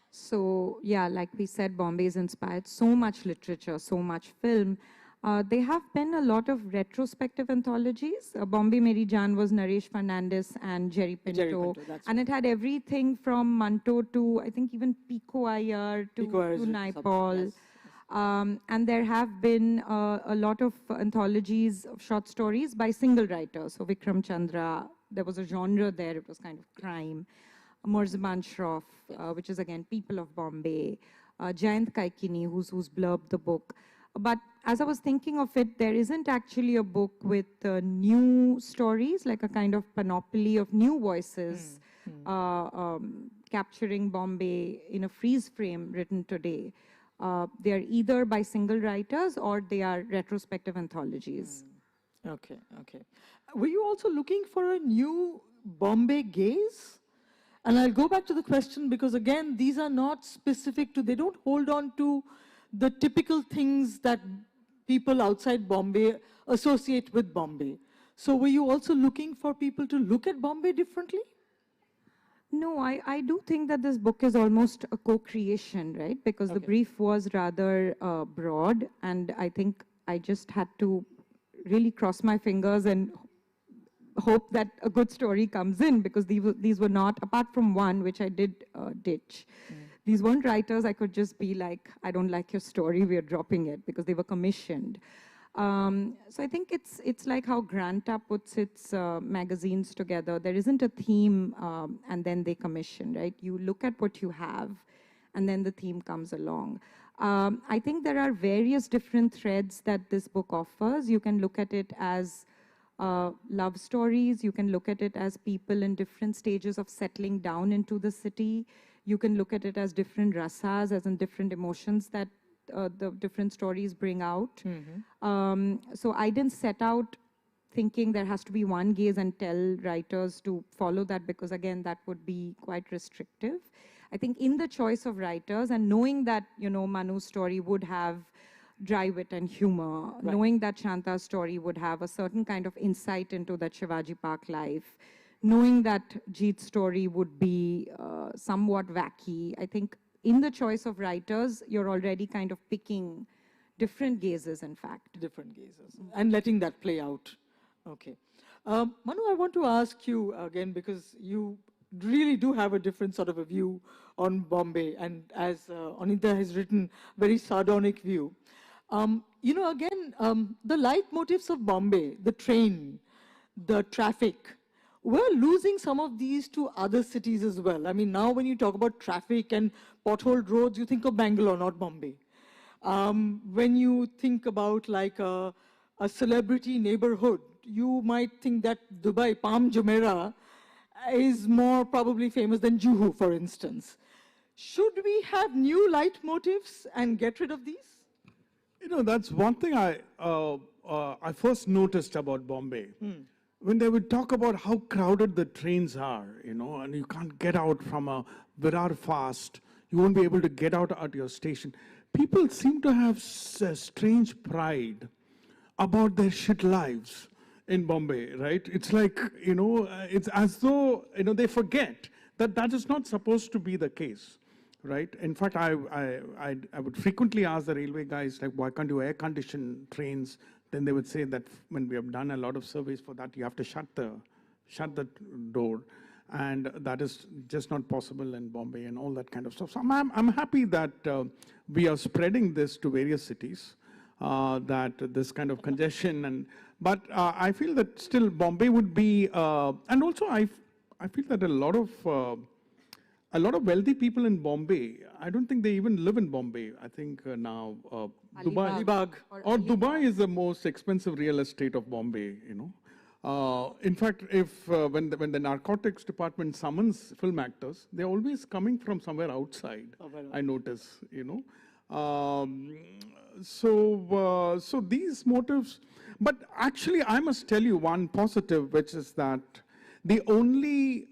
So, yeah, like we said, Bombay has inspired so much literature, so much film. There have been a lot of retrospective anthologies. Bombay Meri Jaan was Naresh Fernandez and Jerry Pinto. And it had everything from Manto to, I think, even Pico Iyer to Naipaul. Yes. And there have been a lot of anthologies of short stories by single writers. So Vikram Chandra, there was a genre there, it was kind of crime. Morzaban Shroff, which is again People of Bombay. Jayant Kaikini, who's blurbed the book. But as I was thinking of it, there isn't actually a book with new stories, like a kind of panoply of new voices capturing Bombay in a freeze frame written today. They are either by single writers or they are retrospective anthologies. Okay. Were you also looking for a new Bombay gaze? And I'll go back to the question because, again, these are not specific to, they don't hold on to the typical things that people outside Bombay associate with Bombay. So were you also looking for people to look at Bombay differently? No, I do think that this book is almost a co-creation, right? Because the brief was rather broad, and I think I just had to really cross my fingers and hope that a good story comes in, because these were not, apart from one, which I did ditch. These weren't writers I could just be like, I don't like your story, we are dropping it, because they were commissioned. So I think it's like how Granta puts its magazines together. There isn't a theme and then they commission, right? You look at what you have and then the theme comes along. I think there are various different threads that this book offers. You can look at it as love stories. You can look at it as people in different stages of settling down into the city. You can look at it as different rasas, as in different emotions that the different stories bring out. So I didn't set out thinking there has to be one gaze and tell writers to follow that, because again, that would be quite restrictive. I think in the choice of writers and knowing that, Manu's story would have dry wit and humor, knowing that Shanta's story would have a certain kind of insight into that Shivaji Park life, knowing that Jeet's story would be somewhat wacky. I think in the choice of writers, you're already kind of picking different gazes, in fact. Different gazes, and letting that play out. Okay. Manu, I want to ask you again, because you really do have a different sort of a view on Bombay, and as Anindita has written, very sardonic view. You know, again, the leitmotifs of Bombay, the train, the traffic, we're losing some of these to other cities as well. I mean, now when you talk about traffic and potholed roads, you think of Bangalore, not Bombay. When you think about like a celebrity neighborhood, you might think that Dubai, Palm Jumeirah, is more probably famous than Juhu, for instance. Should we have new leitmotifs and get rid of these? You know, that's one thing I first noticed about Bombay. When they would talk about how crowded the trains are, you know, and you can't get out from a Virar fast, you won't be able to get out at your station. People seem to have a strange pride about their shit lives in Bombay, right? It's like, you know, it's as though, you know, they forget that that is not supposed to be the case, right? In fact, I would frequently ask the railway guys, like, why can't you air condition trains? Then they would say that when we have done a lot of surveys for that, you have to shut the door. And that is just not possible in Bombay and all that kind of stuff. So I'm happy that we are spreading this to various cities, that this kind of congestion. But I feel that still Bombay would be, and also I feel that a lot of wealthy people in Bombay, I don't think they even live in Bombay. I think now Dubai. Dubai is the most expensive real estate of Bombay, you know. In fact, if when the narcotics department summons film actors, they're always coming from somewhere outside. I notice, you know. So these motives, but actually, I must tell you one positive, which is that the only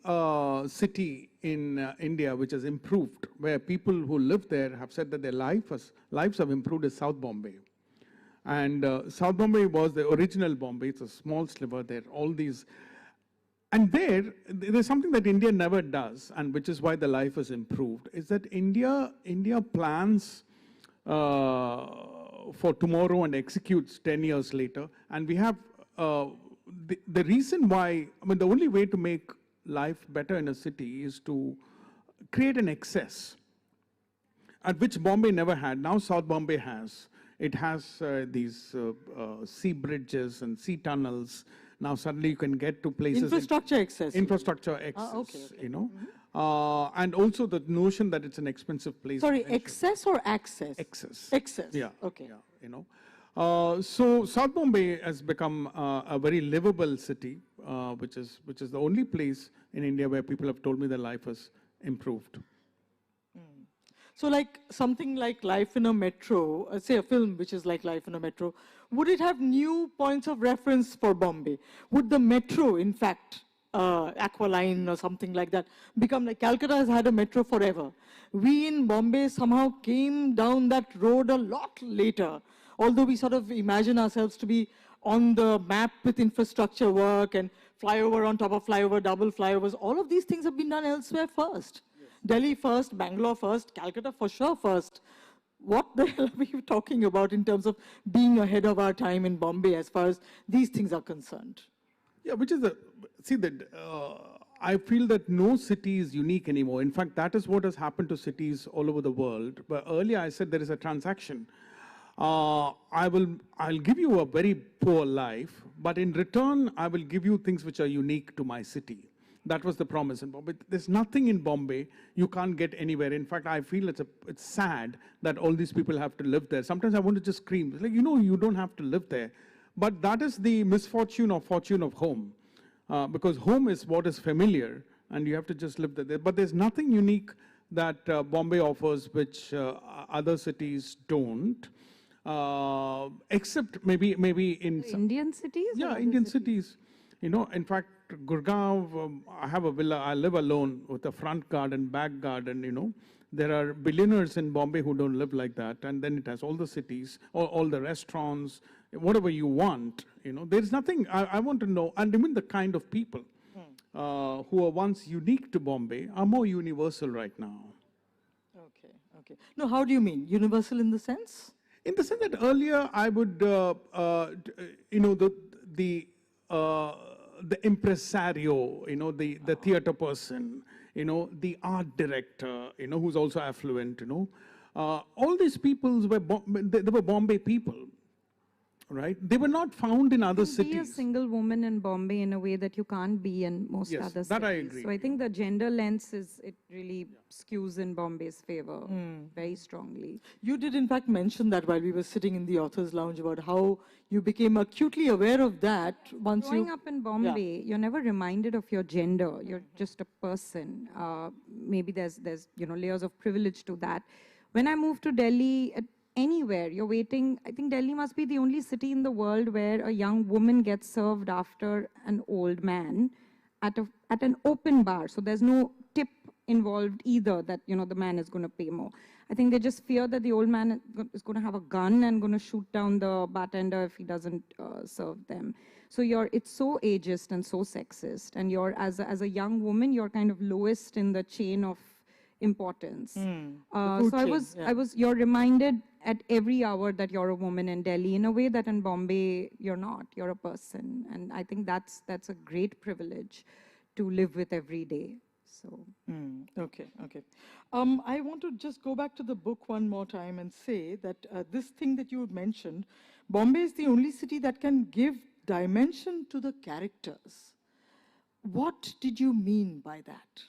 city in India which has improved, where people who live there have said that their lives have improved, is South Bombay. And South Bombay was the original Bombay. It's a small sliver there. All these, and there's something that India never does, and which is why the life has improved. Is that India plans for tomorrow and executes 10 years later. And we have the reason why. I mean, the only way to make life better in a city is to create an excess, at which Bombay never had. Now South Bombay has. It has these sea bridges and sea tunnels. Now suddenly you can get to places. Infrastructure excess. Infrastructure excess, you know. And also the notion that it's an expensive place. Sorry, excess or access? Excess. Excess. Yeah. Okay. Yeah, you know. So South Bombay has become a very livable city, which is the only place in India where people have told me their life has improved. So like something like Life in a Metro, say a film which is like Life in a Metro, would it have new points of reference for Bombay? Would the metro, in fact, Aqualine or something like that, become like Calcutta has had a metro forever? We in Bombay somehow came down that road a lot later, although we sort of imagine ourselves to be on the map with infrastructure work and flyover on top of flyover, double flyovers. All of these things have been done elsewhere first. Delhi first, Bangalore first, Calcutta for sure first. What the hell are we talking about in terms of being ahead of our time in Bombay as far as these things are concerned? Yeah, which is I feel that no city is unique anymore. In fact, that is what has happened to cities all over the world. But earlier I said there is a transaction. I'll give you a very poor life, but in return, I will give you things which are unique to my city. That was the promise in Bombay. There's nothing in Bombay you can't get anywhere. In fact, I feel it's sad that all these people have to live there. Sometimes I want to just scream. It's like, you know, you don't have to live there. But that is the misfortune or fortune of home. Because home is what is familiar, and you have to just live there. But there's nothing unique that Bombay offers which other cities don't. Except maybe in Indian cities? Yeah, Indian cities. You know, in fact, Gurgaon, I have a villa. I live alone with a front garden, back garden, you know. There are billionaires in Bombay who don't live like that, and then it has all the cities, all the restaurants, whatever you want. There's nothing. I want to know, and even the kind of people who were once unique to Bombay are more universal right now. Okay, okay. No, how do you mean? Universal in the sense? In the sense that earlier I would, the impresario, the theater person, the art director, who's also affluent, all these people they were Bombay people. Right? They were not found in other cities. Be a single woman in Bombay in a way that you can't be in most Yes, other cities. that I agree. So I think the gender lens it really skews in Bombay's favor very strongly. You did in fact mention that while we were sitting in the author's lounge about how you became acutely aware of that once Growing up in Bombay, you're never reminded of your gender. You're just a person. Maybe there's layers of privilege to that. When I moved to Delhi, anywhere you're waiting, I think Delhi must be the only city in the world where a young woman gets served after an old man at an open bar. So there's no tip involved either that the man is going to pay more. I think they just fear that the old man is going to have a gun and going to shoot down the bartender if he doesn't serve them. So it's so ageist and so sexist, and you're as a young woman, you're kind of lowest in the chain of importance. So you're reminded at every hour that you're a woman in Delhi in a way that in Bombay you're not. You're a person, and I think that's a great privilege to live with every day. So okay. I want to just go back to the book one more time and say that this thing that you mentioned, Bombay is the only city that can give dimension to the characters. What did you mean by that?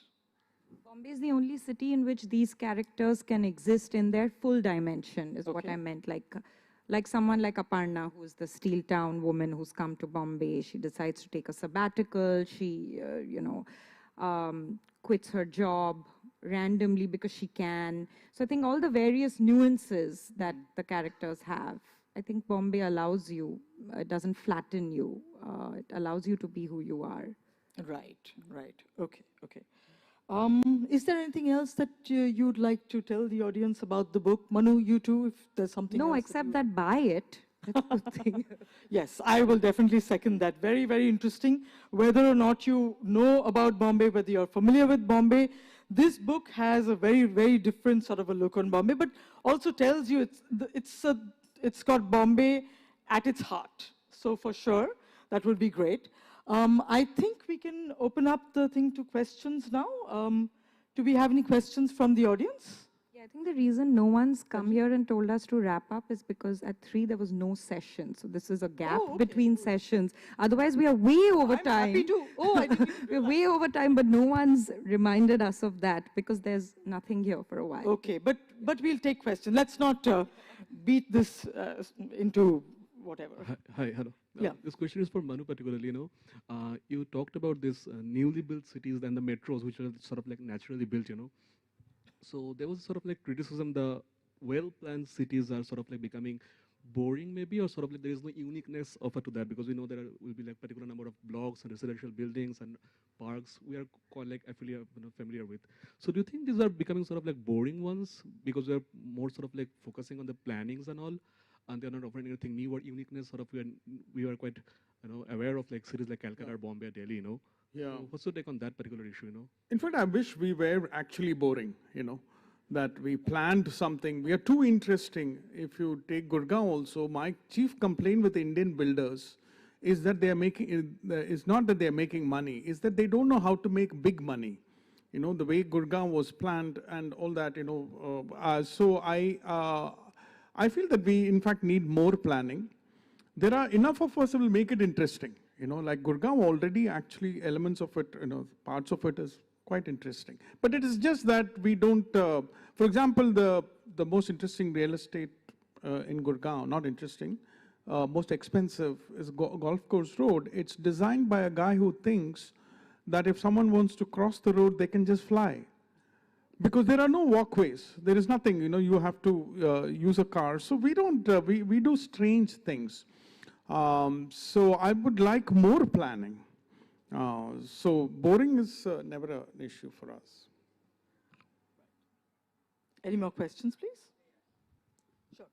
Bombay is the only city in which these characters can exist in their full dimension, is what I meant. Like someone like Aparna, who's the steel town woman who's come to Bombay. She decides to take a sabbatical. She, quits her job randomly because she can. So I think all the various nuances that the characters have, I think Bombay allows you. It doesn't flatten you. It allows you to be who you are. Right. Okay. Is there anything else that you'd like to tell the audience about the book? Manu, you too, if there's something else. No, except that buy it. That's a good thing. Yes, I will definitely second that. Very, very interesting. Whether or not you know about Bombay, whether you're familiar with Bombay, this book has a very, very different sort of a look on Bombay, but also tells you it's got Bombay at its heart. So for sure, that would be great. I think we can open up the thing to questions now. Do we have any questions from the audience? Yeah, I think the reason no one's come here and told us to wrap up is because at 3 there was no session. So this is a gap between sessions. Otherwise, we are way over time. I'm happy to. I didn't We're way over time, but no one's reminded us of that because there's nothing here for a while. Okay, but we'll take questions. Let's not beat this into whatever. Hi, hello. Yeah. This question is for Manu particularly. You talked about this newly built cities and the metros, which are sort of like naturally built. So there was sort of like criticism the well-planned cities are sort of like becoming boring maybe, or sort of like there is no uniqueness offered to that, because we know there will be like particular number of blocks and residential buildings and parks we are quite like familiar with. So do you think these are becoming sort of like boring ones because we are more sort of like focusing on the plannings and all, and they're not offering anything new or uniqueness? Sort of we are quite aware of like cities like Calcutta or Bombay or Delhi, Yeah. So what's your take on that particular issue, In fact, I wish we were actually boring, that we planned something. We are too interesting. If you take Gurgaon also, my chief complaint with Indian builders is that they are making, is not that they are making money, is that they don't know how to make big money. The way Gurgaon was planned and all that, so I feel that we, in fact, need more planning. There are enough of us who will make it interesting. Like Gurgaon already, actually, elements of it, parts of it is quite interesting. But it is just that we don't, for example, the most interesting real estate in Gurgaon, not interesting, most expensive is Golf Course Road. It's designed by a guy who thinks that if someone wants to cross the road, they can just fly. Because there are no walkways. There is nothing, you have to use a car. So we don't, we do strange things. So I would like more planning. So boring is never an issue for us. Any more questions, please? Sure.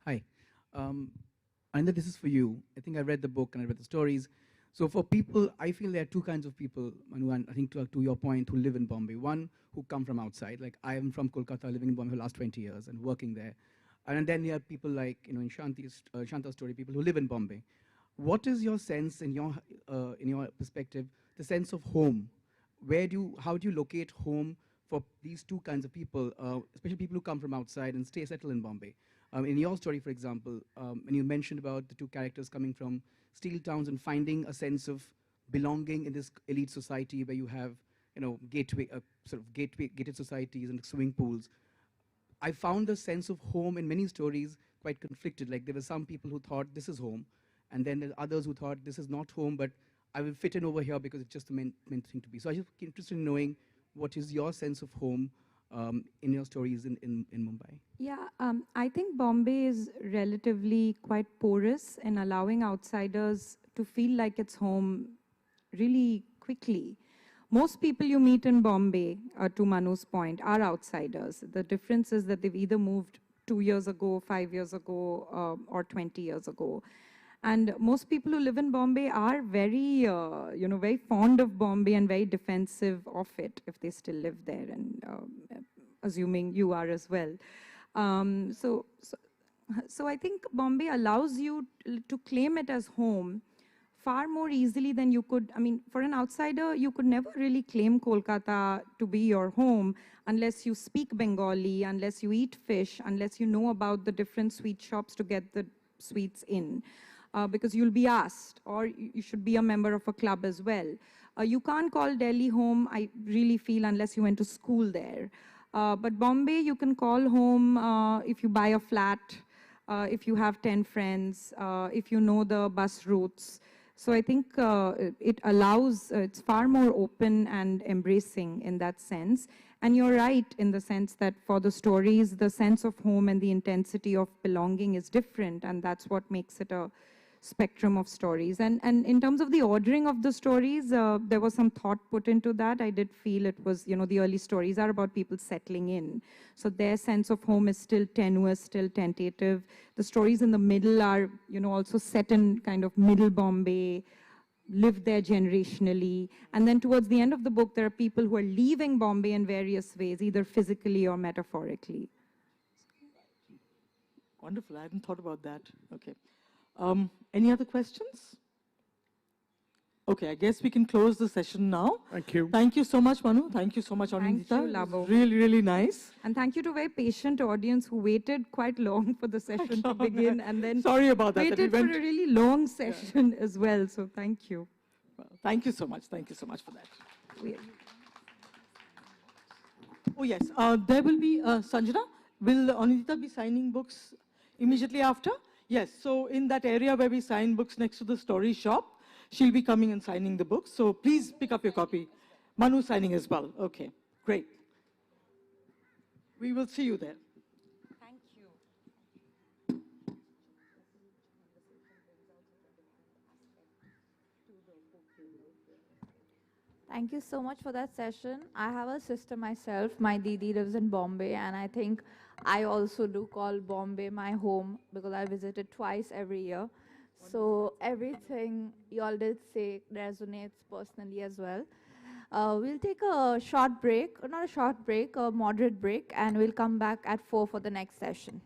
Hi. Anindita, this is for you. I think I read the book and I read the stories. So for people, I feel there are two kinds of people, Manu, and I think to your point, who live in Bombay. One, who come from outside. Like I am from Kolkata, living in Bombay for the last 20 years and working there. And then there are people like, in Shanta's story, people who live in Bombay. What is your sense, in your perspective, the sense of home? How do you locate home for these two kinds of people, especially people who come from outside and settle in Bombay? In your story, for example, when you mentioned about the two characters coming from steel towns and finding a sense of belonging in this elite society where you have, gated societies and swimming pools, I found the sense of home in many stories quite conflicted. Like there were some people who thought this is home, and then there are others who thought this is not home, but I will fit in over here because it's just the main thing to be. So I just interested in knowing what is your sense of home in your stories in Mumbai? Yeah, I think Bombay is relatively quite porous in allowing outsiders to feel like it's home really quickly. Most people you meet in Bombay, to Manu's point, are outsiders. The difference is that they've either moved 2 years ago, 5 years ago, or 20 years ago. And most people who live in Bombay are very, very fond of Bombay and very defensive of it if they still live there, and assuming you are as well. So I think Bombay allows you to claim it as home far more easily than you could. I mean, for an outsider, you could never really claim Kolkata to be your home unless you speak Bengali, unless you eat fish, unless you know about the different sweet shops to get the sweets in. Because you'll be asked, or you should be a member of a club as well. You can't call Delhi home, I really feel, unless you went to school there. But Bombay, you can call home if you buy a flat, if you have 10 friends, if you know the bus routes. So I think it allows, it's far more open and embracing in that sense. And you're right in the sense that for the stories, the sense of home and the intensity of belonging is different, and that's what makes it a spectrum of stories. And in terms of the ordering of the stories, there was some thought put into that. I did feel it was, the early stories are about people settling in. So their sense of home is still tenuous, still tentative. The stories in the middle are, also set in kind of middle Bombay, lived there generationally. And then towards the end of the book, there are people who are leaving Bombay in various ways, either physically or metaphorically. Wonderful. I hadn't thought about that. Okay. Any other questions? Okay, I guess we can close the session now. Thank you. Thank you so much, Manu. Thank you so much, Anindita. Thank you, Labo. Really, really nice. And thank you to a very patient audience who waited quite long for the session to begin, and then Sorry about that. waited for a really long session as well. So thank you. Well, thank you so much. Thank you so much for that. Oh, yes. There will be, Sanjana, will Anindita be signing books immediately after? Yes. So in that area where we sign books next to the story shop, she'll be coming and signing the books. So please pick up your copy. Manu signing as well. Okay, great. We will see you there. Thank you. Thank you so much for that session. I have a sister myself. My Didi lives in Bombay, and I think I also do call Bombay my home because I visit it twice every year. So everything y'all did say resonates personally as well. We'll take a short break, not a short break, a moderate break, and we'll come back at 4 for the next session.